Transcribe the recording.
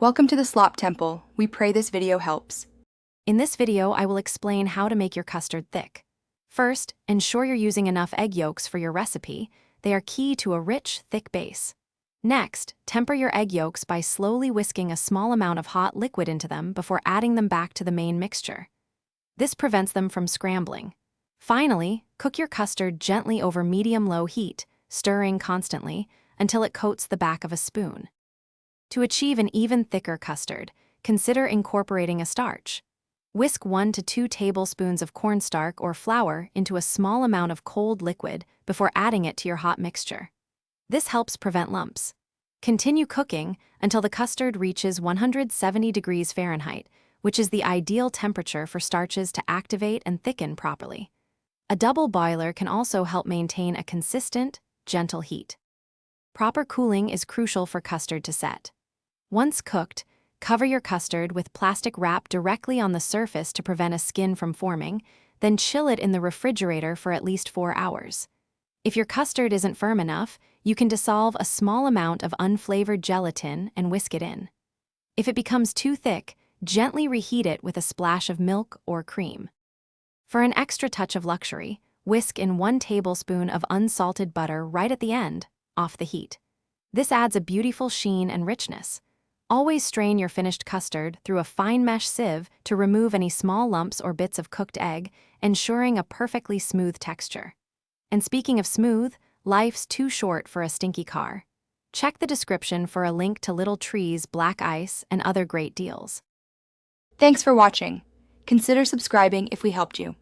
Welcome to the Slop Temple. We pray this video helps. In this video, I will explain how to make your custard thick. First, ensure you're using enough egg yolks for your recipe. They are key to a rich, thick base. Next, temper your egg yolks by slowly whisking a small amount of hot liquid into them before adding them back to the main mixture. This prevents them from scrambling. Finally, cook your custard gently over medium-low heat, stirring constantly until it coats the back of a spoon. To achieve an even thicker custard, consider incorporating a starch. Whisk 1 to 2 tablespoons of cornstarch or flour into a small amount of cold liquid before adding it to your hot mixture. This helps prevent lumps. Continue cooking until the custard reaches 170 degrees Fahrenheit, which is the ideal temperature for starches to activate and thicken properly. A double boiler can also help maintain a consistent, gentle heat. Proper cooling is crucial for custard to set. Once cooked, cover your custard with plastic wrap directly on the surface to prevent a skin from forming, then chill it in the refrigerator for at least 4 hours. If your custard isn't firm enough, you can dissolve a small amount of unflavored gelatin and whisk it in. If it becomes too thick, gently reheat it with a splash of milk or cream. For an extra touch of luxury, whisk in 1 tablespoon of unsalted butter right at the end, off the heat. This adds a beautiful sheen and richness. Always strain your finished custard through a fine mesh sieve to remove any small lumps or bits of cooked egg, ensuring a perfectly smooth texture. And speaking of smooth, life's too short for a stinky car. Check the description for a link to Little Tree's black ice and other great deals. Thanks for watching. Consider subscribing if we helped you.